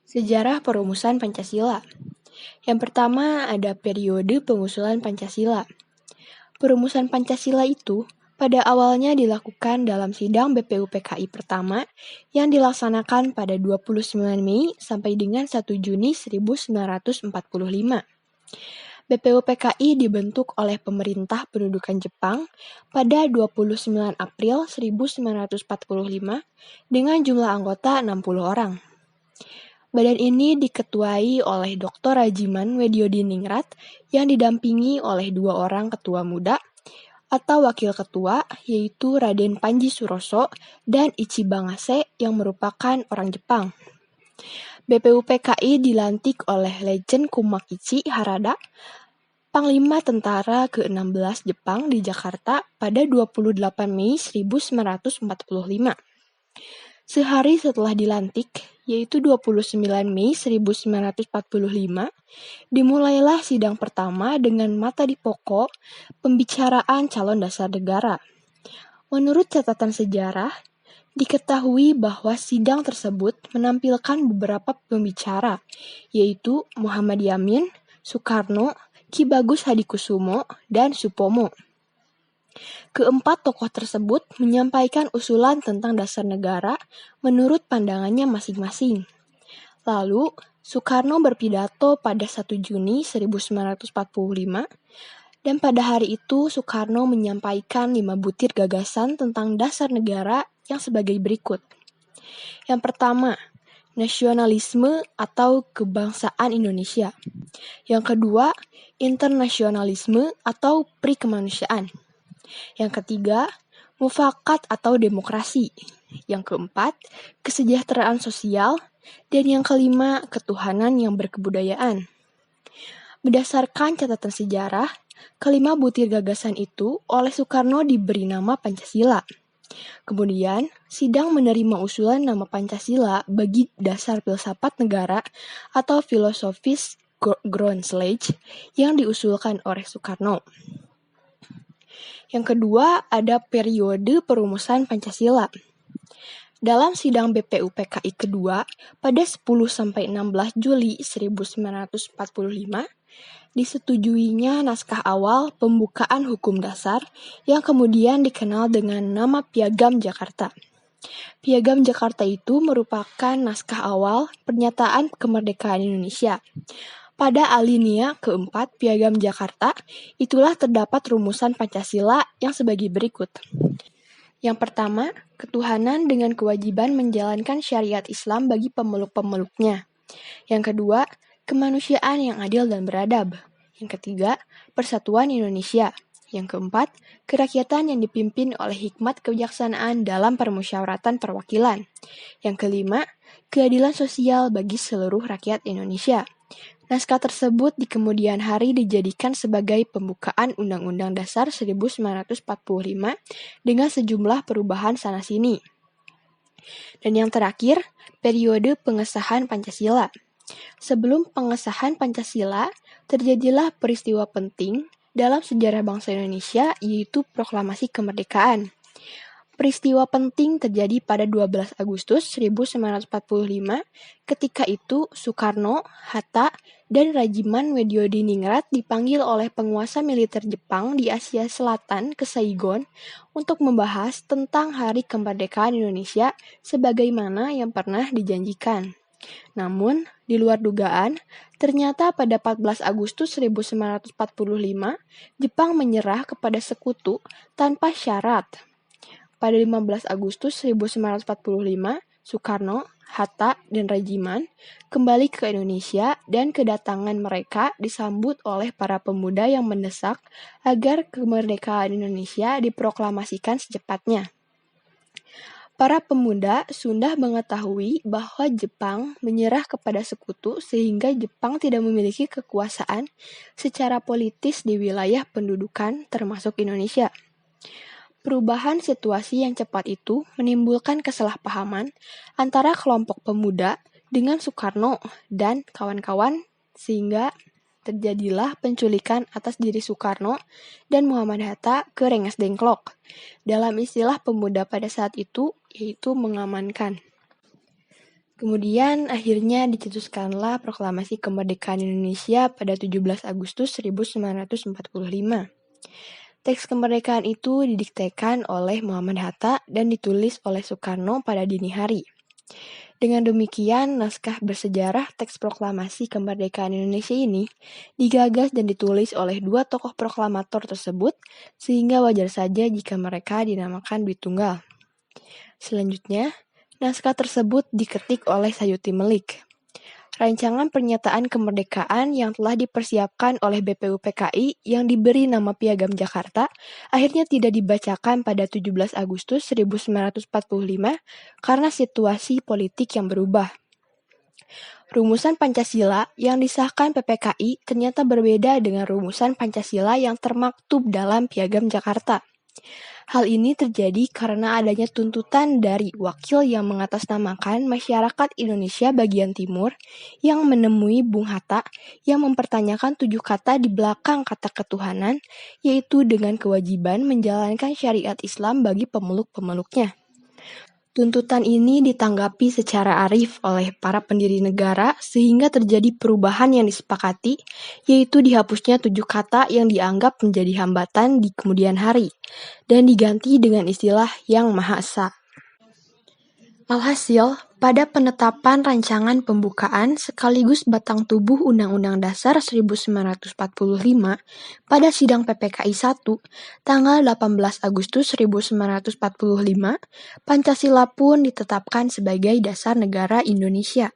Sejarah perumusan Pancasila. Yang pertama ada periode pengusulan Pancasila. Perumusan Pancasila itu pada awalnya dilakukan dalam sidang BPUPKI pertama yang dilaksanakan pada 29 Mei sampai dengan 1 Juni 1945. BPUPKI dibentuk oleh pemerintah pendudukan Jepang pada 29 April 1945 dengan jumlah anggota 60 orang. Badan ini diketuai oleh Dr. Rajiman Wedyodiningrat yang didampingi oleh 2 orang ketua muda atau wakil ketua, yaitu Raden Panji Suroso dan Ichibangase yang merupakan orang Jepang. BPUPKI dilantik oleh Lejen Kumakichi Harada, Panglima Tentara ke-16 Jepang di Jakarta pada 28 Mei 1945. Sehari setelah dilantik, yaitu 29 Mei 1945, dimulailah sidang pertama dengan materi pokok pembicaraan calon dasar negara. Menurut catatan sejarah, diketahui bahwa sidang tersebut menampilkan beberapa pembicara, yaitu Muhammad Yamin, Soekarno, Ki Bagus Hadikusumo, dan Supomo. Keempat tokoh tersebut menyampaikan usulan tentang dasar negara menurut pandangannya masing-masing. Lalu, Soekarno berpidato pada 1 Juni 1945, dan pada hari itu Soekarno menyampaikan 5 butir gagasan tentang dasar negara yang sebagai berikut. Yang pertama, nasionalisme atau kebangsaan Indonesia. Yang kedua, internasionalisme atau pri-kemanusiaan. Yang ketiga, mufakat atau demokrasi. Yang keempat, kesejahteraan sosial. Dan yang kelima, ketuhanan yang berkebudayaan. Berdasarkan catatan sejarah, kelima butir gagasan itu oleh Soekarno diberi nama Pancasila. Kemudian, sidang menerima usulan nama Pancasila bagi dasar filsafat negara atau filosofis Grundslage yang diusulkan oleh Soekarno. Yang kedua, ada periode perumusan Pancasila. Dalam sidang BPUPKI kedua pada 10-16 Juli 1945, disetujuinya naskah awal pembukaan hukum dasar yang kemudian dikenal dengan nama Piagam Jakarta. Piagam Jakarta itu merupakan naskah awal pernyataan kemerdekaan Indonesia. Pada alinea keempat Piagam Jakarta, itulah terdapat rumusan Pancasila yang sebagai berikut. Yang pertama, ketuhanan dengan kewajiban menjalankan syariat Islam bagi pemeluk-pemeluknya. Yang kedua, kemanusiaan yang adil dan beradab. Yang ketiga, persatuan Indonesia. Yang keempat, kerakyatan yang dipimpin oleh hikmat kebijaksanaan dalam permusyawaratan perwakilan. Yang kelima, keadilan sosial bagi seluruh rakyat Indonesia. Naskah tersebut di kemudian hari dijadikan sebagai pembukaan Undang-Undang Dasar 1945 dengan sejumlah perubahan sana-sini. Dan yang terakhir, periode pengesahan Pancasila. Sebelum pengesahan Pancasila, terjadilah peristiwa penting dalam sejarah bangsa Indonesia, yaitu proklamasi kemerdekaan. Peristiwa penting terjadi pada 12 Agustus 1945, ketika itu Soekarno, Hatta, dan Rajiman Wedyodiningrat dipanggil oleh penguasa militer Jepang di Asia Selatan ke Saigon untuk membahas tentang Hari Kemerdekaan Indonesia sebagaimana yang pernah dijanjikan. Namun, di luar dugaan, ternyata pada 14 Agustus 1945, Jepang menyerah kepada sekutu tanpa syarat. Pada 15 Agustus 1945, Soekarno, Hatta, dan Rajiman kembali ke Indonesia dan kedatangan mereka disambut oleh para pemuda yang mendesak agar kemerdekaan Indonesia diproklamasikan secepatnya. Para pemuda sudah mengetahui bahwa Jepang menyerah kepada sekutu sehingga Jepang tidak memiliki kekuasaan secara politis di wilayah pendudukan termasuk Indonesia. Perubahan situasi yang cepat itu menimbulkan kesalahpahaman antara kelompok pemuda dengan Soekarno dan kawan-kawan sehingga terjadilah penculikan atas diri Soekarno dan Muhammad Hatta ke Rengas Dengklok. Dalam istilah pemuda pada saat itu, yaitu mengamankan. Kemudian akhirnya dicetuskanlah Proklamasi Kemerdekaan Indonesia pada 17 Agustus 1945. Teks kemerdekaan itu didiktekan oleh Muhammad Hatta dan ditulis oleh Soekarno pada dini hari. Dengan demikian, naskah bersejarah teks proklamasi kemerdekaan Indonesia ini digagas dan ditulis oleh dua tokoh proklamator tersebut, sehingga wajar saja jika mereka dinamakan Dwi Tunggal. Selanjutnya, naskah tersebut diketik oleh Sayuti Melik. Rancangan pernyataan kemerdekaan yang telah dipersiapkan oleh BPUPKI yang diberi nama Piagam Jakarta akhirnya tidak dibacakan pada 17 Agustus 1945 karena situasi politik yang berubah. Rumusan Pancasila yang disahkan PPKI ternyata berbeda dengan rumusan Pancasila yang termaktub dalam Piagam Jakarta. Hal ini terjadi karena adanya tuntutan dari wakil yang mengatasnamakan masyarakat Indonesia bagian timur yang menemui Bung Hatta yang mempertanyakan 7 kata di belakang kata ketuhanan, yaitu dengan kewajiban menjalankan syariat Islam bagi pemeluk-pemeluknya. Tuntutan ini ditanggapi secara arif oleh para pendiri negara sehingga terjadi perubahan yang disepakati, yaitu dihapusnya 7 kata yang dianggap menjadi hambatan di kemudian hari, dan diganti dengan istilah Yang Maha Esa. Alhasil, pada penetapan rancangan pembukaan sekaligus batang tubuh Undang-Undang Dasar 1945 pada sidang PPKI 1, tanggal 18 Agustus 1945, Pancasila pun ditetapkan sebagai dasar negara Indonesia.